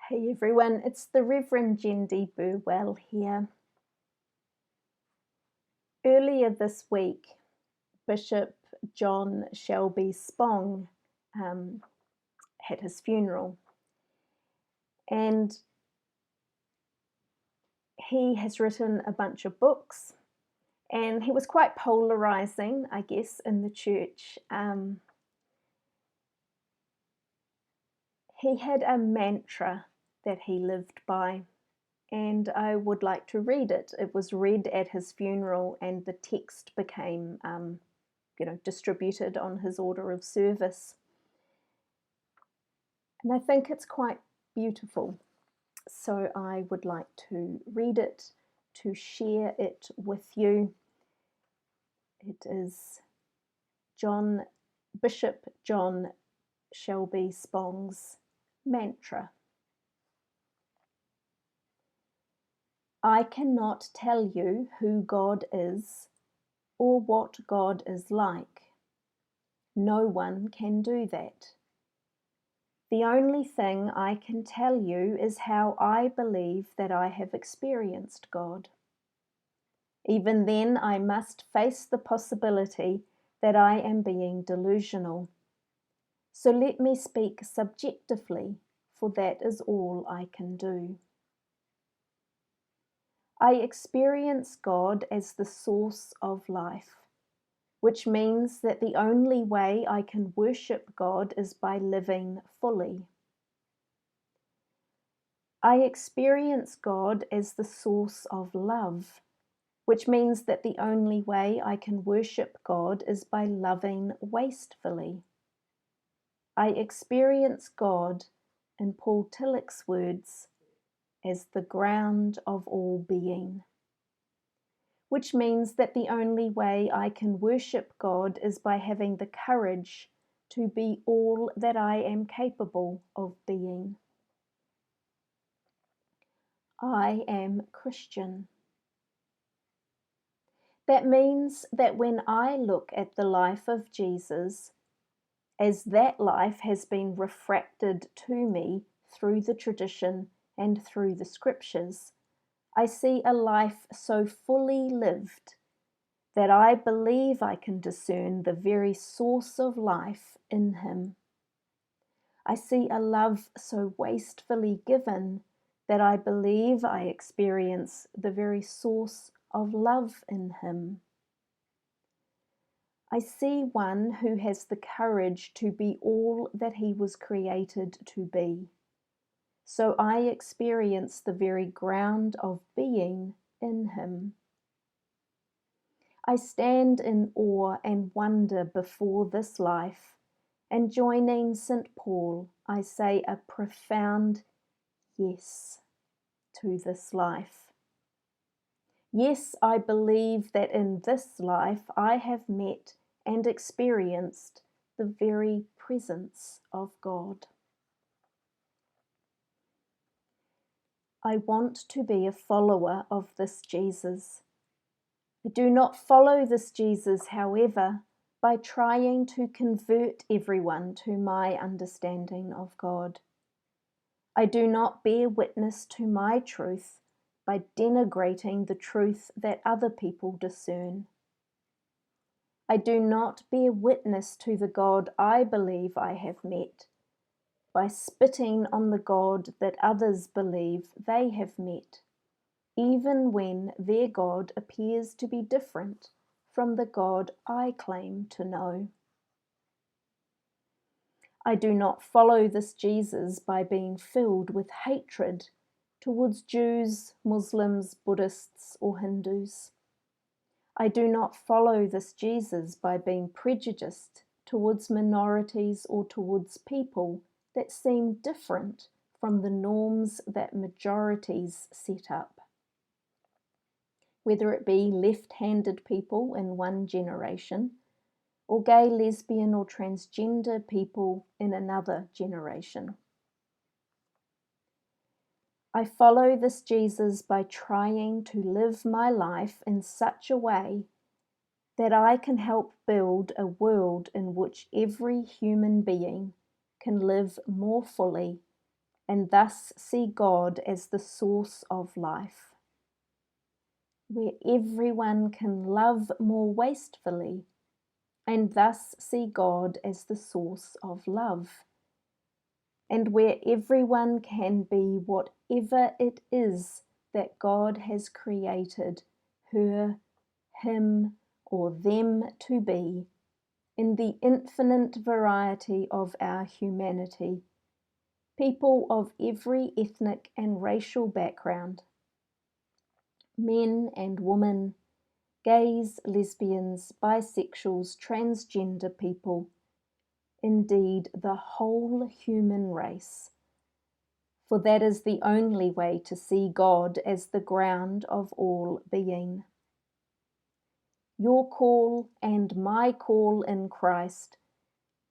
Hey everyone, it's the Rev'd Gendi Burwell here. Earlier this week, Bishop John Shelby Spong had his funeral, and he has written a bunch of books, and he was quite polarizing, I guess, in the church. He had a mantra that he lived by, and I would like to read it. It was read at his funeral, and the text became distributed on his order of service. And I think it's quite beautiful. So I would like to read it, to share it with you. It is Bishop John Shelby Spong's mantra. I cannot tell you who God is or what God is like. No one can do that. The only thing I can tell you is how I believe that I have experienced God. Even then, I must face the possibility that I am being delusional. So let me speak subjectively, for that is all I can do. I experience God as the source of life, which means that the only way I can worship God is by living fully. I experience God as the source of love, which means that the only way I can worship God is by loving wastefully. I experience God, in Paul Tillich's words, as the ground of all being, which means that the only way I can worship God is by having the courage to be all that I am capable of being. I am Christian. That means that when I look at the life of Jesus, as that life has been refracted to me through the tradition and through the scriptures, I see a life so fully lived that I believe I can discern the very source of life in him. I see a love so wastefully given that I believe I experience the very source of love in him. I see one who has the courage to be all that he was created to be. So I experience the very ground of being in him. I stand in awe and wonder before this life, and joining St. Paul, I say a profound yes to this life. Yes, I believe that in this life I have met and experienced the very presence of God. I want to be a follower of this Jesus. I do not follow this Jesus, however, by trying to convert everyone to my understanding of God. I do not bear witness to my truth by denigrating the truth that other people discern. I do not bear witness to the God I believe I have met by spitting on the God that others believe they have met, even when their God appears to be different from the God I claim to know. I do not follow this Jesus by being filled with hatred towards Jews, Muslims, Buddhists, or Hindus. I do not follow this Jesus by being prejudiced towards minorities or towards people that seem different from the norms that majorities set up. Whether it be left-handed people in one generation, or gay, lesbian, or transgender people in another generation. I follow this Jesus by trying to live my life in such a way that I can help build a world in which every human being can live more fully and thus see God as the source of life, where everyone can love more wastefully, and thus see God as the source of love, and where everyone can be whatever it is that God has created her, him, or them to be, in the infinite variety of our humanity, people of every ethnic and racial background, men and women, gays, lesbians, bisexuals, transgender people, indeed the whole human race. For that is the only way to see God as the ground of all being. Your call and my call in Christ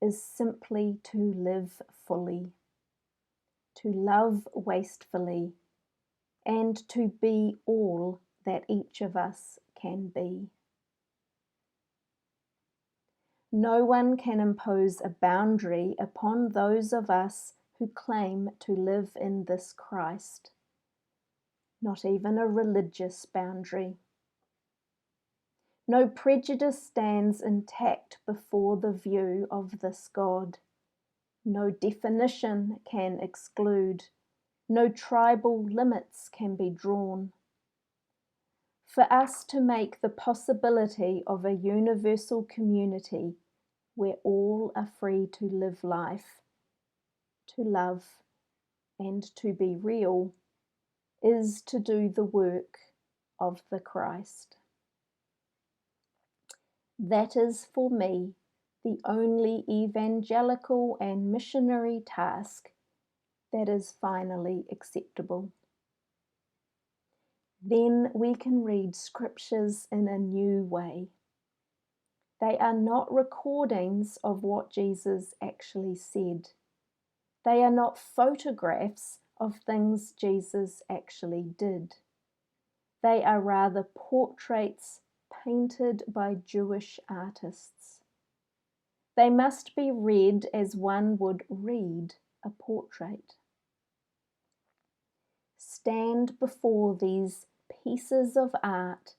is simply to live fully, to love wastefully, and to be all that each of us can be. No one can impose a boundary upon those of us who claim to live in this Christ, not even a religious boundary. No prejudice stands intact before the view of this God. No definition can exclude. No tribal limits can be drawn. For us to make the possibility of a universal community where all are free to live life, to love, and to be real, is to do the work of the Christ. That is for me the only evangelical and missionary task that is finally acceptable. Then we can read scriptures in a new way. They are not recordings of what Jesus actually said. They are not photographs of things Jesus actually did. They are rather portraits painted by Jewish artists. They must be read as one would read a portrait. Stand before these pieces of art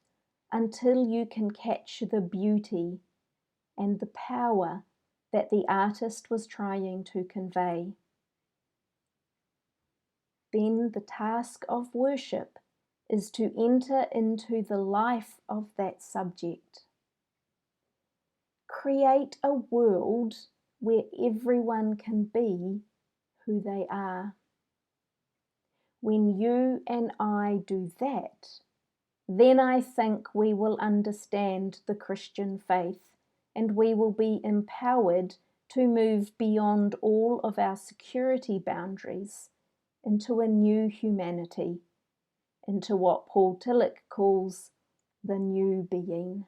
until you can catch the beauty and the power that the artist was trying to convey. Then the task of worship is to enter into the life of that subject. Create a world where everyone can be who they are. When you and I do that, then I think we will understand the Christian faith, and we will be empowered to move beyond all of our security boundaries into a new humanity, into what Paul Tillich calls the new being.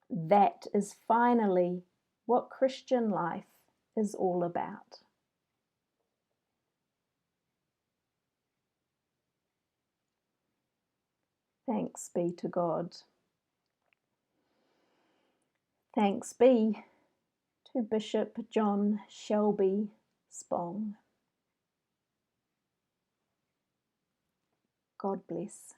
That is finally what Christian life is all about. Thanks be to God. Thanks be to Bishop John Shelby Spong. God bless.